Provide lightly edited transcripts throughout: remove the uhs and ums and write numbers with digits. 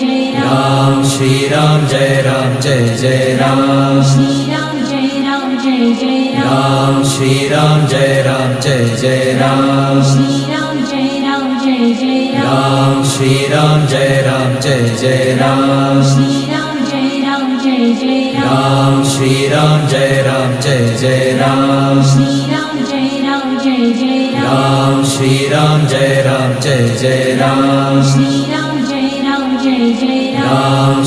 Jai Ram Ram Shri Ram Jai Ram Jai Jai Ram Shri Ram Jai Ram Jai Jai Ram Ram Shri Ram Jai Ram Jai Jai Ram Shri Ram Jai Ram Jai Jai Ram Ram Shri Ram Jai Ram Jai Jai Ram Shri Ram Jai Ram Jai Jai Ram Ram Shri Ram Jai Ram Jai Jai Ram Shri Ram Jai Ram Jai Jai Ram Ram Shri Ram Jai Ram Jai Jai Ram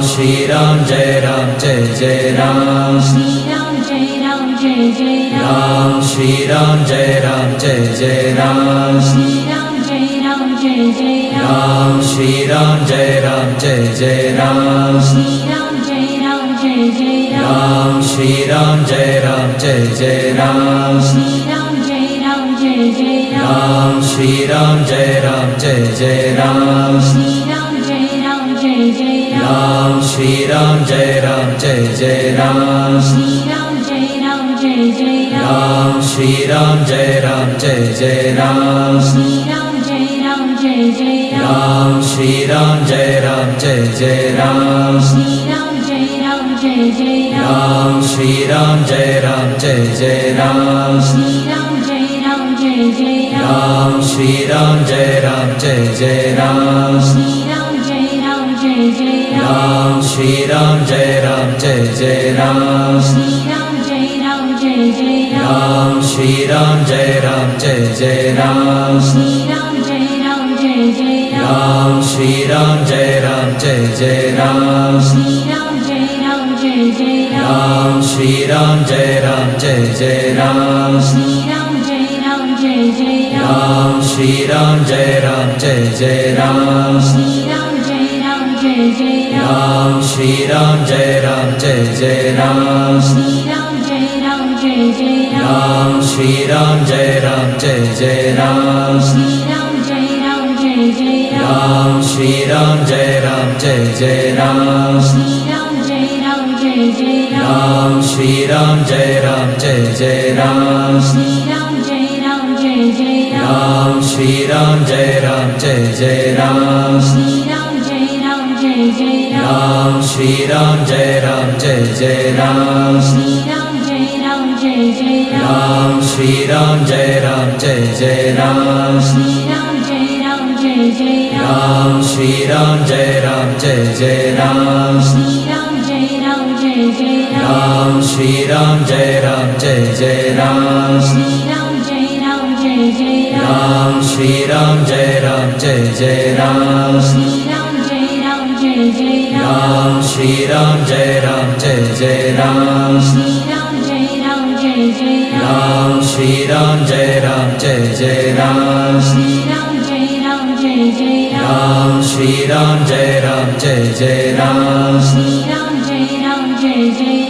Shri Ram Jai Ram Jai Jai Ram Ram Shri Ram Jai Ram Jai Jai Ram Shri Ram Jai Ram Jai Jai Ram Ram Shri Ram Jai Ram Jai Jai Ram Shri Ram Jai Ram Jai Jai Ram Ram Shri Ram Jai Ram Jai Jai Ram Shri Ram Jai Ram Jai Jai Ram Ram Shri Ram Jai Ram Jai Jai Ram Shri Ram Jai Ram Jai Jai Ram Ram Shri Ram Jai Ram Jai Jai Ram Shri Ram Jai Ram Jai Jai Ram Ram Shri Ram Jai Ram Jai Jai Ram Shri Ram Jai Ram Jai Jai Ram Ram Shri Ram Jai Ram Jai Jai Ram Shri Ram Jai Ram Jai Jai Ram Ram Shri Ram Jai Ram Jai Jai Ram Shri Ram Jai Ram Jai Jai Ram Ram Shri Ram Jai Ram Jai Jai Ram Shri Ram Jai Ram Jai Jai Ram Ram Shri Ram Jai Ram Jai Jai Ram Shri Ram Jai Ram Jai Jai Ram Ram Shri Ram Jai Ram Jai Jai Ram Shri Ram Jai Ram Jai Jai Ram Ram Shri Ram Jai Ram Jai Jai Ram Shri Ram Jai Ram Jai Jai Ram Ram Shri Ram Jai Ram Jai Jai Ram Shri Ram Jai Ram Jai Jai Ram Ram Shri Ram Jai Ram Jai Jai Ram Shri Ram Jai Ram Jai Jai Ram Ram Shri Ram Jai Ram Jai Jai Ram Shri Ram Jai Ram Jai Jai Ram Ram Shri Ram Jai Ram Jai Jai Ram Shri Ram Jai Ram Jai Jai Ram Ram Shri Ram Jai Ram Jai Jai Ram Shri Ram Jai Ram Jai Jai Ram Ram Shri Ram Jai Ram Jai Jai Ram Shri Ram Jai Ram Jai Jai Ram Ram Shri Ram Jai Ram Jai Jai Ram Shri Ram Jai Ram Jai Jai Ram Ram Shri Ram Jai Ram Jai Jai Ram Shri Ram Jai Ram Jai Jai Ram Ram Shri Ram Jai Ram Jai Jai Ram Shri Ram Jai Ram Jai Jai Ram Ram Shri Ram Jai Ram Jai Jai Ram Shri Ram Jai Ram Jai Jai Ram Ram Shri Ram Jai Ram Jai Jai Ram Shri Ram Jai Ram Jai Jai Ram Ram Shri Ram Jai Ram Jai Jai Ram Shri Ram Jai Ram Jai Jai Ram Ram Shri Ram Jai Ram Jai Jai Ram Shri Ram Jai Ram Jai Jai Ram Ram Shri Ram Jai Ram Jai Jai Ram Shri Ram Jai Ram Jai Jai Ram Ram Shri Ram Jai Ram Jai Jai Ram Shri Ram Jai Ram Jai Jai Ram Ram Shri Ram Jai Ram Jai Jai Ram Shri Ram Jai Ram Jai Jai Ram Ram Shri Ram Jai Ram Jai Jai Ram Shri Ram Jai Ram Jai Jai Ram Ram Shri Ram Jai Ram Jai Jai Ram Shri Ram Jai Ram Jai Jai Ram Ram Shri Ram Jai Ram Jai Jai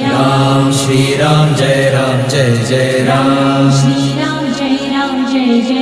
Ram Shri Ram Jai Ram Jai Jai Ram Ram Shri Ram Jai Ram Jai Jai Ram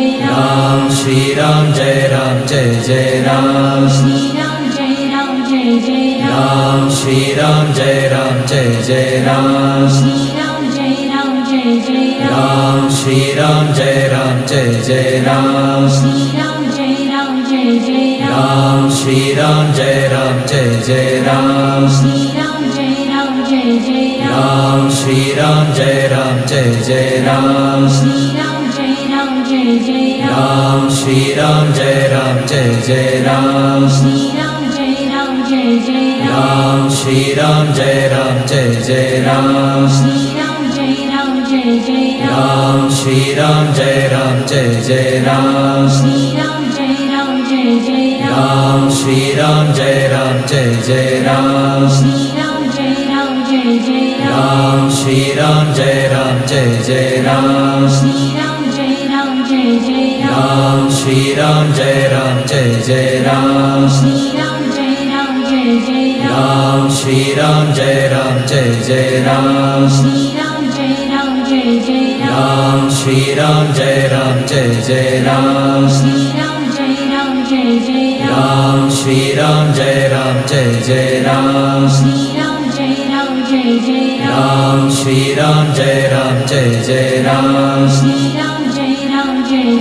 Shri Ram Jai Ram Jai Jai Ram Ram Shri Ram Jai Ram Jai Jai Ram Shri Ram Jai Ram Jai Jai Ram Ram Shri Ram Jai Ram Jai Jai Ram Shri Ram Jai Ram Jai Jai Ram Ram Shri Ram Jai Ram Jai Jai Ram Shri Ram Jai Ram Jai Jai Ram Ram Shri Ram Jai Ram Jai Jai Ram Shri Ram Jai Ram Jai Jai Ram Ram Shri Ram Jai Ram Jai Jai Ram Shri Ram Jai Ram Jai Jai Ram Ram Shri Ram Jai Ram Jai Jai Ram Shri Ram Jai Ram Jai Jai Ram Ram Shri Ram Jai Ram Jai Jai Ram Shri Ram Jai Ram Jai Jai Ram Ram Shri Ram Jai Ram Jai Jai Ram Shri Ram Jai Ram Jai Jai Ram Ram Shri Ram Jai Ram Jai Jai Ram Shri Ram Jai Ram Jai Jai Ram Ram Shri Ram Jai Ram Jai Jai Ram Shri Ram Jai Ram Jai Jai Ram Ram Shri Ram Jai Ram Jai Jai Ram Shri Ram Jai Ram Jai Jai Ram Ram Shri Ram Jai Ram Jai Jai Ram Shri Ram Jai Ram Jai Jai Ram Ram Shri Ram Jai Ram Jai Jai Ram Shri Ram Jai Ram Jai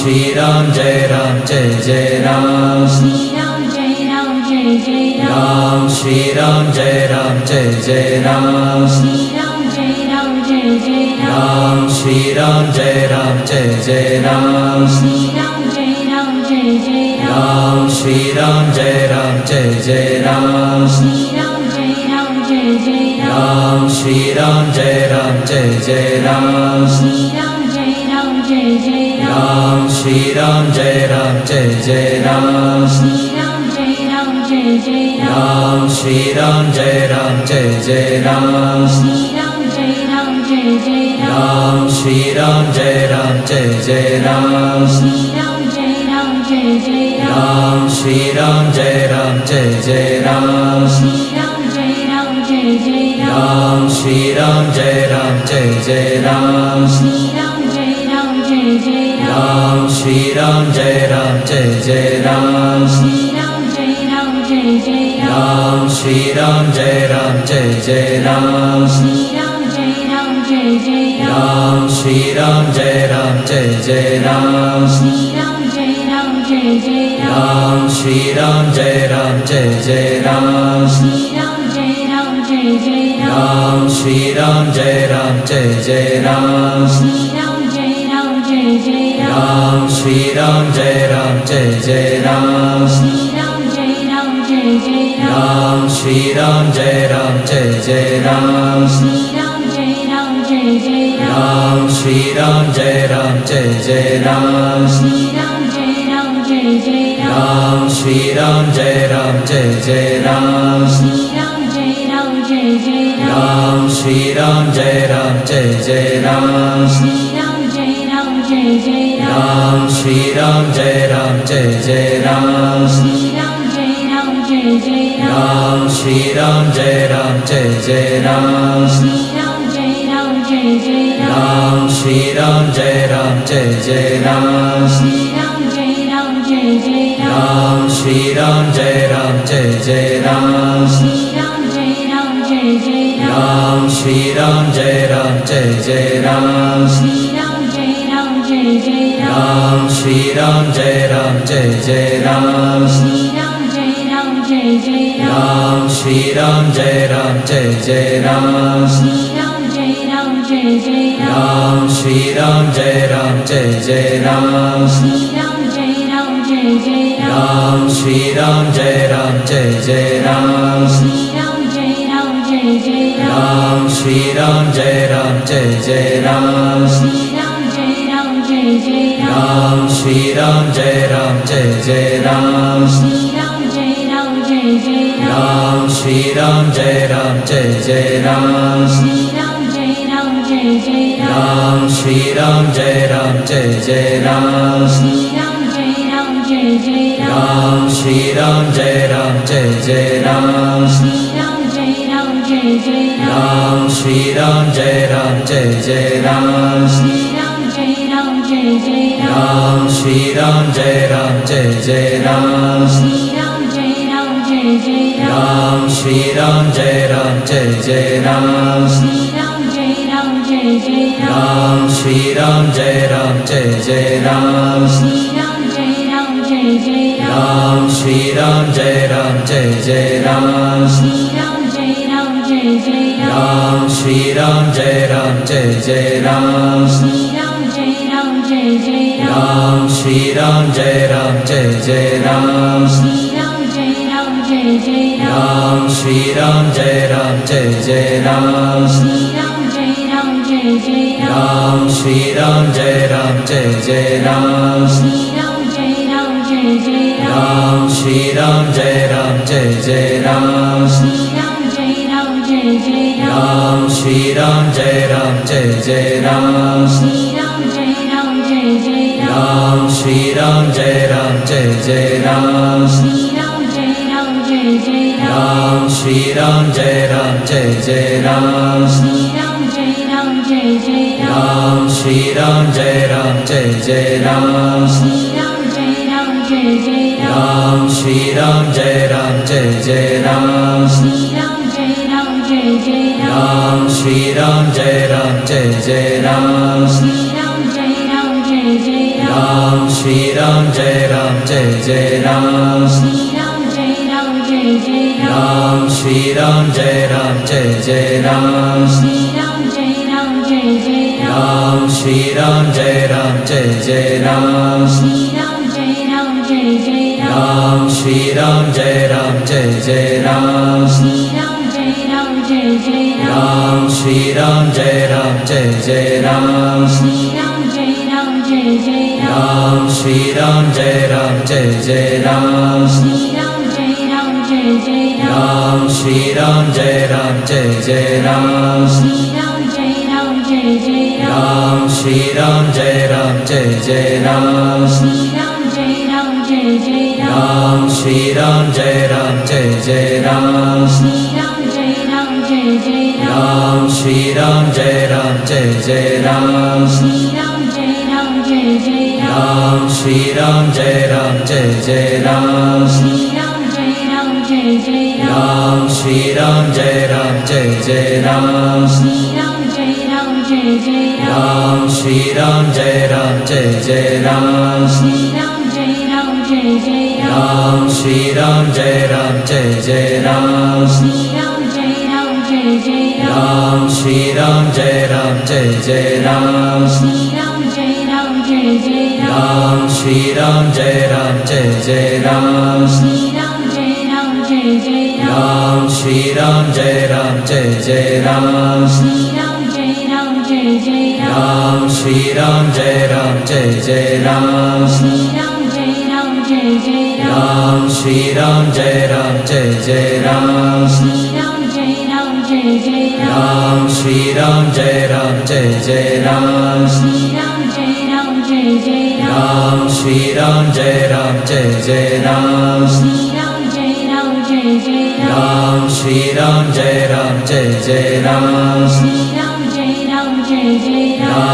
Shri Ram Jai Ram Jai Jai Ram Shri Ram Jai Ram Jai Jai Ram Ram Shri Ram Jai Ram Jai Jai Ram Shri Ram Jai Ram Jai Jai Ram Ram Shri Ram Jai Ram Jai Jai Ram Shri Ram Jai Ram Jai Jai Ram Ram Shri Ram Jai Ram Jai Jai Ram Shri Ram Jai Ram Jai Jai Ram Ram Shri Ram Jai Ram Jai Jai Ram Shri Ram Jai Ram Jai Jai Ram Ram Shri Ram Jai Ram Jai Jai Ram Shri Ram Jai Ram Jai Jai Ram Ram Shri Ram Jai Ram Jai Jai Ram Shri Ram Jai Ram Jai Jai Ram Ram Shri Ram Jai Ram Jai Jai Ram Shri Ram Jai Ram Jai Jai Ram Ram Shri Ram Jai Ram Jai Jai Ram Shri Ram Jai Ram Jai Jai Ram Ram Shri Ram Jai Ram Jai Jai Ram Shri Ram Jai Ram Jai Jai Ram Ram Shri Ram Jai Ram Jai Jai Ram Shri Ram Jai Ram Jai Jai Ram Ram Shri Ram Jai Ram Jai Jai Ram Shri Ram Jai Ram Jai Jai Ram Ram Shri Ram Jai Ram Jai Jai Ram Shri Ram Jai Ram Jai Jai Ram Ram Shri Ram Jai Ram Jai Jai Ram Shri Ram Jai Ram Jai Jai Ram Ram Shri Ram Jai Ram Jai Jai Ram Shri Ram Jai Ram Jai Jai Ram Ram Shri Ram Jai Ram Jai Jai Ram Shri Ram Jai Ram Jai Jai Ram Ram Shri Ram Jai Ram Jai Jai Ram Shri Ram Jai Ram Jai Jai Ram Ram Shri Ram Jai Ram Jai Jai Ram Shri Ram Jai Ram Jai Jai Ram Ram Shri Ram Jai Ram Jai Jai Ram Shri Ram Jai Ram Jai Jai Ram Ram Shri Ram Jai Ram Jai Jai Ram Shri Ram Jai Ram Jai Jai Ram Ram Shri Ram Jai Ram Jai Jai Ram Shri Ram Jai Ram Jai Jai Ram Ram Shri Ram Jai Ram Jai Jai Ram Shri Ram Jai Ram Jai Jai Ram Ram Shri Ram Jai Ram Jai Jai Ram Shri Ram Jai Ram Jai Jai Ram Ram Shri Ram Jai Ram Jai Jai Ram Shri Ram Jai Ram Jai Jai Ram Ram Shri Ram Jai Ram Jai Jai Ram Shri Ram Jai Ram Jai Jai Ram Ram Shri Ram Jai Ram Jai Jai Ram Shri Ram Jai Ram Jai Jai Ram Ram Shri Ram Jai Ram Jai Jai Ram Shri Ram Jai Ram Jai Jai Ram Ram Shri Ram Jai Ram Jai Jai Ram Shri Ram Jai Ram Jai Jai Ram Ram Shri Ram Jai Ram Jai Jai Ram Shri Ram Jai Ram Jai Jai Ram Ram Shri Ram Jai Ram Jai Jai Ram Shri Ram Jai Ram Jai Jai Ram Ram Shri Ram Jai Ram Jai Jai Ram Shri Ram Jai Ram Jai Jai Ram Ram Shri Ram Jai Ram Jai Jai Ram Shri Ram Jai Ram Jai Jai Ram Ram Shri Ram Jai Ram Jai Jai Ram Shri Ram Jai Ram Jai Jai Ram Ram Shri Ram Jai Ram Jai Jai Ram Shri Ram Jai Ram Jai Jai Ram Ram Shri Ram Jai Ram Jai Jai Ram Shri Ram Jai Ram Jai Jai Ram Ram Shri Ram Jai Ram Jai Jai Ram Shri Ram Jai Ram Jai Jai Ram Ram Shri Ram Jai Ram Jai Jai Ram Shri Ram Jai Ram Jai Jai Ram Ram Shri Ram Jai Ram Jai Jai Ram Shri Ram Jai Ram Jai Jai Ram Ram Shri Ram Jai Ram Jai Jai Ram Shri Ram Jai Ram Jai Jai Ram Ram Shri Ram Jai Ram Jai Jai Ram Shri Ram Jai Ram Jai Jai Ram Ram Shri Ram Jai Ram Jai Jai Ram Shri Ram Jai Ram Jai Jai Ram Ram Shri Ram Jai Ram Jai Jai Ram Shri Ram Jai Ram Jai Jai Ram Ram Shri Ram Jai Ram Jai Jai Ram Shri Ram Jai Ram Jai Jai Ram Ram Shri Ram Jai Ram Jai Jai Ram Shri Ram Jai Ram Jai Jai Ram Ram Shri Ram Jai Ram Jai Jai Ram Shri Ram Jai Ram Jai Jai Ram Ram Shri Ram Jai Ram Jai Jai Ram Shri Ram Jai Ram Jai Jai Ram Ram Shri Ram Jai Ram Jai Jai Ram Shri Ram Jai Ram Jai Jai Ram Ram Shri Ram Jai Ram Jai Jai Ram Shri Ram Jai Ram Jai Jai Ram Ram Shri Ram Jai Ram Jai Jai Ram Shri Ram Jai Ram Jai Jai Ram Ram Shri Ram Jai Ram Jai Jai Ram Shri Ram Jai Ram Jai Jai Ram Ram Shri Shri Ram Jai Ram Jai Jai Ram Shri Ram Jai Ram Jai Jai Ram Ram Shri Ram Jai Ram Jai Jai Ram Shri Ram Jai Ram Jai Jai Ram Ram Shri Ram Jai Ram Jai Jai Ram Shri Ram Jai Ram Jai Jai Ram Ram Shri Ram Jai Ram Jai Jai Ram Shri Ram Jai Ram Jai Jai Ram Ram Shri Ram Jai Ram Jai Jai Ram Shri Ram Jai Ram Jai Jai Ram Ram Shri Ram Jai Ram Jai Jai Ram Shri Ram Jai Ram Jai Jai Ram Ram Shri Ram Jai Ram Jai Jai Ram Shri Ram Jai Ram Jai Jai Ram Ram Shri Ram Jai Ram Jai Jai Ram Shri Ram Jai Ram Jai Jai Ram Ram Shri Ram Jai Ram Jai Jai Ram Shri Ram Jai Ram Jai Jai Ram Ram Shri Ram Jai Ram Jai Jai Ram Shri Ram Jai Ram Jai Jai Ram Ram Shri Ram Jai Ram Jai Jai Ram Shri Ram Jai Ram Jai Jai Ram Ram Shri Ram Jai Ram Jai Jai Ram Shri Ram Jai Ram Jai Jai Ram Ram Shri Ram Jai Ram Jai Jai Ram Shri Ram Jai Ram Jai Jai Ram Ram Shri Ram Jai Ram Jai Jai Ram Shri Ram Jai Ram Jai Jai Ram Ram Shri Ram Jai Ram Jai Jai Ram Shri Ram Jai Ram Jai Jai Ram Ram Shri Ram Jai Ram Jai Jai Ram Shri Ram Jai Ram Jai Jai Ram Ram Shri Ram Jai Ram Jai Jai Ram Shri Ram Jai Ram Jai Jai Ram Ram Shri Ram Jai Ram Jai Jai Ram Shri Ram Jai Ram Jai Jai Ram Ram Shri Ram Jai Ram Jai Jai Ram Shri Ram Jai Ram Jai Jai Ram Ram Shri Ram Jai Ram Jai Jai Ram Shri Ram Jai Ram Jai Jai Ram Ram Shri Ram Jai Ram Jai Jai Ram Shri Ram Jai Ram Jai Jai Ram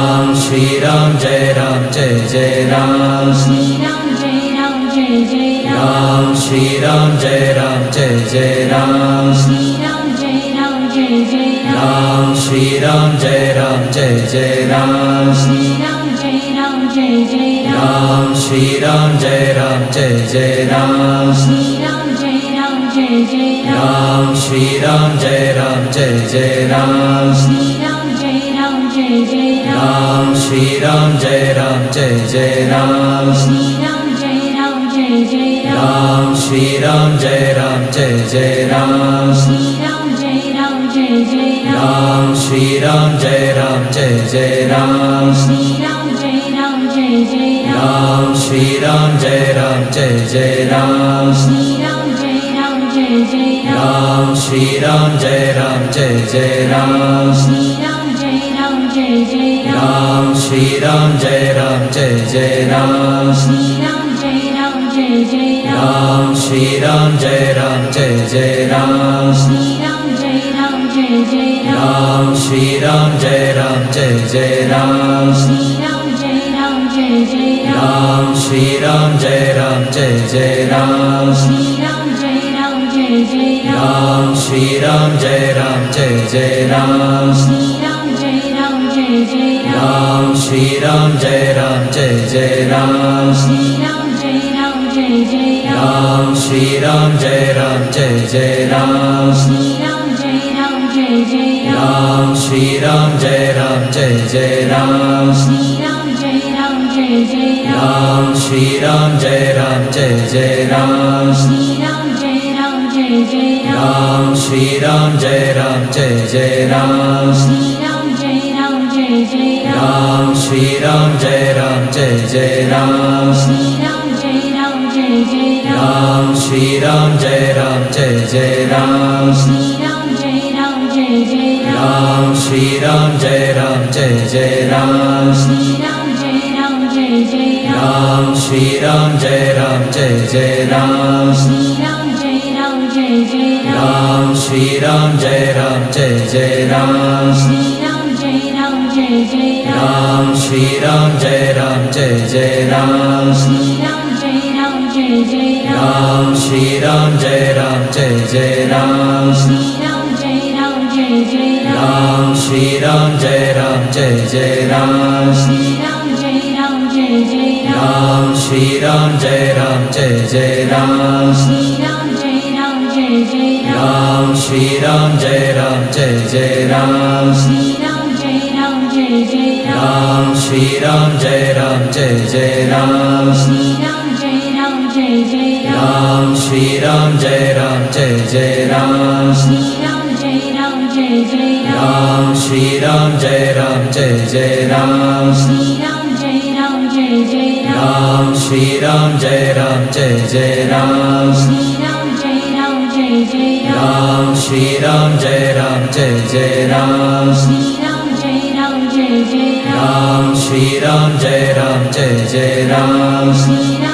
Ram Shri Ram Jai Ram Jai Jai Ram Shri Ram Jai Ram Jai Jai Ram Ram Shri Ram Jai Ram Jai Jai Ram Shri Ram Jai Ram Jai Jai Ram Ram Shri Ram Jai Ram Jai Jai Ram Shri Ram Jai Ram Jai Jai Ram Ram Shri Ram Jai Ram Jai Jai Ram Shri Ram Jai Ram Jai Jai Ram Ram Shri Ram Jai Ram Jai Jai Ram Shri Ram Jai Ram Jai Jai Ram Ram Shri Ram Jai Ram Jai Jai Ram Shri Ram Jai Ram Jai Jai Ram Ram Shri Ram Jai Ram Jai Jai Ram Shri Ram Jai Ram Jai Jai Ram Ram Shri Ram Jai Ram Jai Jai Ram Shri Ram Jai Ram Jai Jai Ram Ram Shri Ram Jai Ram Jai Jai Ram Shri Ram Jai Ram Jai Jai Ram Ram Shri Ram Jai Ram Jai Jai Ram Shri Ram Jai Ram Jai Jai Ram Ram Shri Ram Jai Ram Jai Jai Ram Shri Ram Jai Ram Jai Jai Ram Ram Shri Ram Jai Ram Jai Jai Ram Shri Ram Jai Ram Jai Jai Ram Ram Shri Ram Jai Ram Jai Jai Ram Shri Ram Jai Ram Jai Jai Ram Ram Shri Ram Jai Ram Jai Jai Ram Shri Ram Jai Ram Jai Jai Ram Ram Shri Ram Jai Ram Jai Jai Ram Shri Ram Jai Ram Jai Jai Ram Ram Shri Ram Jai Ram Jai Jai Ram Shri Ram Jai Ram Jai Jai Ram Ram Shri Ram Jai Ram Jai Jai Ram Shri Ram Jai Ram Jai Jai Ram Ram Shri Ram Jai Ram Jai Jai Ram Shri Ram Jai Ram Jai Jai Ram Ram Shri Ram Jai Ram Jai Jai Ram Shri Ram Jai Ram Jai Jai Ram Ram Shri Ram Jai Ram Jai Jai Ram Shri Ram Jai Ram Jai Jai Ram Ram Shri Ram Jai Ram Jai Jai Ram Shri Ram Jai Ram Jai Jai Ram Ram Shri Ram Jai Ram Jai Jai Ram Shri Ram Jai Ram Jai Jai Ram Ram Shri Ram Jai Ram Jai Jai Ram Shri Ram Jai Ram Jai Jai Ram Ram Shri Ram Jai Ram Jai Jai Ram Shri Ram Jai Ram Jai Jai Ram Ram Shri Ram Jai Ram Jai Jai Ram Shri Ram Jai Ram Jai Jai Ram Ram Shri Ram Jai Ram Jai Jai Ram Shri Ram Jai Ram Jai Jai Ram Ram Shri Ram Jai Ram Jai Jai Ram Shri Ram Jai Ram Jai Jai Ram Ram Shri Ram Jai Ram Jai Jai Ram Shri Ram Jai Ram Jai Jai Ram Ram Shri Ram Jai Ram Jai Jai Ram Shri Ram Jai Ram Jai Jai Ram Ram Shri Shri Ram Jai Ram Jai Jai Ram Shri Ram Jai Ram Jai Jai Ram Ram Shri Ram Jai Ram Jai Jai Ram Shri Ram Jai Ram Jai Jai Ram Ram Shri Ram Jai Ram Jai Jai Ram Shri Ram Jai Ram Jai Jai Ram Ram Shri Ram Jai Ram Jai Jai Ram Shri Ram Jai Ram Jai Jai Ram Ram Shri Ram Jai Ram Jai Jai Ram Shri Ram Jai Ram Jai Jai Ram Ram Shri Ram Jai Ram Jai Jai Ram Shri Ram Jai Ram Jai Jai Ram Ram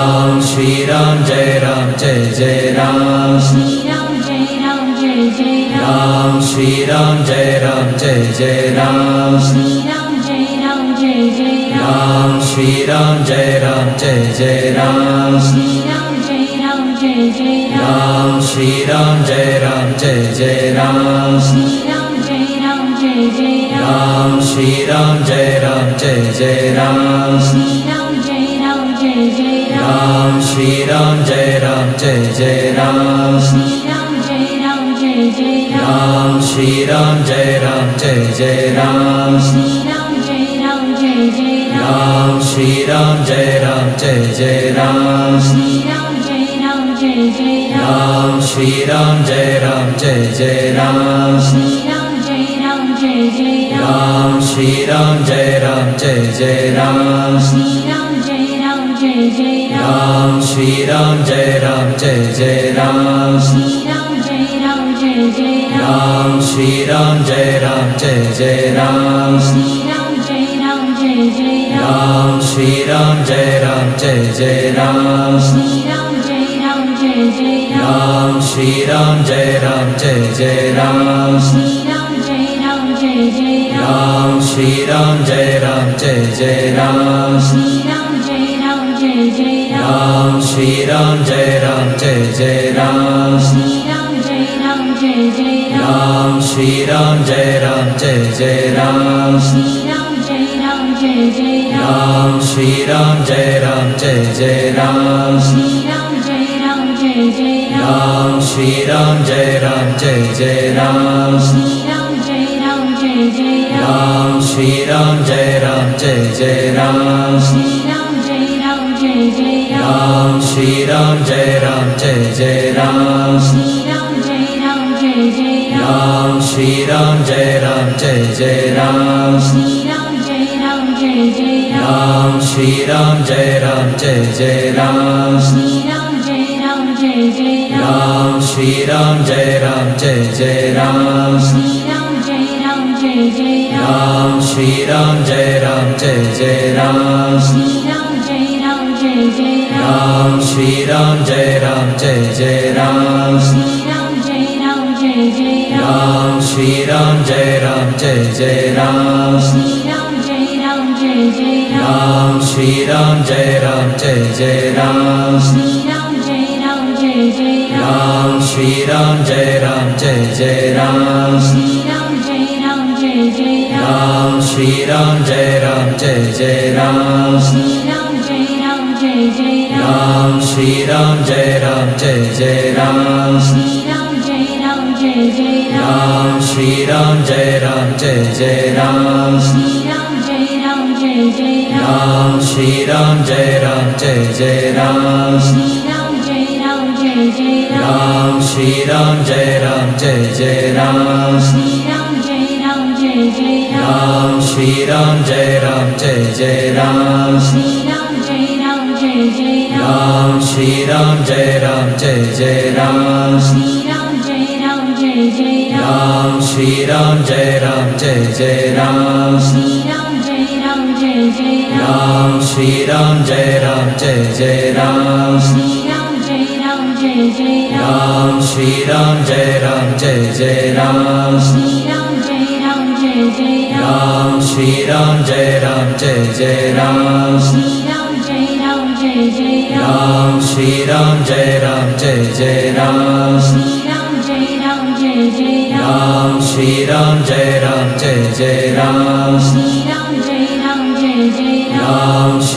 Shri Ram Jai Ram Jai Jai Ram Shri Ram Jai Ram Jai Jai Ram Ram Shri Ram Jai Ram Jai Jai Ram Shri Ram Jai Ram Jai Jai Ram Ram Shri Ram Jai Ram Jai Jai Ram Shri Ram Jai Ram Jai Jai Ram Ram Shri Ram Jai Ram Jai Jai Ram Shri Ram Jai Ram Jai Jai Ram Ram Shri Ram Jai Ram Jai Jai Ram Shri Ram Jai Ram Jai Jai Ram Ram Shri Ram Jai Ram Jai Jai Ram Shri Ram Jai Ram Jai Jai Ram Ram Shri Ram Jai Ram Jai Jai Ram Shri Ram Jai Ram Jai Jai Ram Ram Shri Ram Jai Ram Jai Jai Ram Shri Ram Jai Ram Jai Jai Ram Ram Shri Ram Jai Ram Jai Jai Ram Shri Ram Jai Ram Jai Jai Ram Ram Shri Ram Jai Ram Jai Jai Ram Shri Ram Jai Ram Jai Jai Ram Ram Shri Ram Jai Ram Jai Jai Ram Shri Ram Jai Ram Jai Jai Ram Ram Shri Ram Jai Ram Jai Jai Ram Shri Ram Jai Ram Jai Jai Ram Ram Shri Ram Jai Ram Jai Jai Ram Shri Ram Jai Ram Jai Jai Ram Ram Shri Ram Jai Ram Jai Jai Ram Shri Ram Jai Ram Jai Jai Ram Ram Shri Ram Jai Ram Jai Jai Ram Shri Ram Jai Ram Jai Jai Ram Ram Shri Ram Jai Ram Jai Jai Ram Shri Ram Jai Ram Jai Jai Ram Ram Shri Ram Jai Ram Jai Jai Ram Shri Ram Jai Ram Jai Jai Ram Ram Shri Ram Jai Ram Jai Jai Ram Shri Ram Jai Ram Jai Jai Ram Ram Shri Ram Jai Ram Jai Jai Ram Shri Ram Jai Ram Jai Jai Ram Ram Shri Ram Jai Ram Jai Jai Ram Shri Ram Jai Ram Jai Jai Ram Ram Shri Ram Jai Ram Jai Jai Ram Shri Ram Jai Ram Jai Jai Ram Ram Shri Ram Jai Ram Jai Jai Ram Shri Ram Jai Ram Jai Jai Ram Ram Shri Ram Jai Ram Jai Jai Ram Shri Ram Jai Ram Jai Jai Ram Ram Shri Ram Jai Ram Jai Jai Ram Shri Ram Jai Ram Jai Jai Ram Ram Shri Ram Jai Ram Jai Jai Ram Shri Ram Jai Ram Jai Jai Ram Ram Shri Ram Jai Ram Jai Jai Ram Shri Ram Jai Ram Jai Jai Ram Ram Shri Ram Jai Ram Jai Jai Ram Shri Ram Jai Ram Jai Jai Ram Ram Shri Ram Jai Ram Jai Jai Ram Shri Ram Jai Ram Jai Jai Ram Ram Shri Ram Jai Ram Jai Jai Ram Shri Ram Jai Ram Jai Jai Ram Ram Shri Ram Jai Ram Jai Jai Ram Shri Ram Jai Ram Jai Jai Ram Ram Shri Ram Jai Ram Jai Jai Ram Shri Ram Jai Ram Jai Jai Ram Ram Shri Ram Jai Ram Jai Jai Ram Shri Ram Jai Ram Jai Jai Ram Ram Shri Ram Jai Ram Jai Jai Ram Shri Ram Jai Ram Jai Jai Ram Ram Shri Ram Jai Ram Jai Jai Ram Shri Ram Jai Ram Jai Jai Ram Ram Shri Ram Jai Ram Jai Jai Ram Shri Ram Jai Ram Jai Jai Ram Ram Shri Ram Jai Ram Jai Jai Ram Shri Ram Jai Ram Jai Jai Ram Ram Shri Ram Jai Ram Jai Jai Ram Shri Ram Jai Ram Jai Jai Ram Ram Shri Ram Jai Ram Jai Jai Ram Shri Ram Jai Ram Jai Jai Ram Ram Shri Ram Jai Ram Jai Jai Ram Shri Ram Jai Ram Jai Jai Ram Ram Shri Ram Jai Ram Jai Jai Ram Shri Ram Jai Ram Jai Jai Ram Ram Shri Ram Jai Ram Jai Jai Ram Shri Ram Jai Ram Jai Jai Ram Ram Shri Ram Jai Ram Jai Jai Ram Shri Ram Jai Ram Jai Jai Ram Ram Shri Ram Jai Ram Jai Jai Ram Shri Ram Jai Ram Jai Jai Ram Ram Shri Ram Jai Ram Jai Jai Ram Shri Ram Jai Ram Jai Jai Ram Ram Shri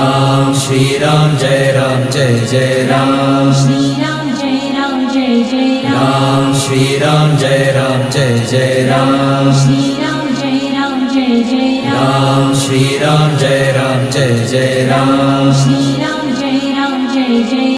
Ram Shri Ram Jai Jai Ram Shri Ram Jai Jai Ram Ram Shri Ram Jai Jai Ram Shri Ram Jai Jai Ram Ram Shri Ram Jai Jai Ram Shri Ram Jai Jai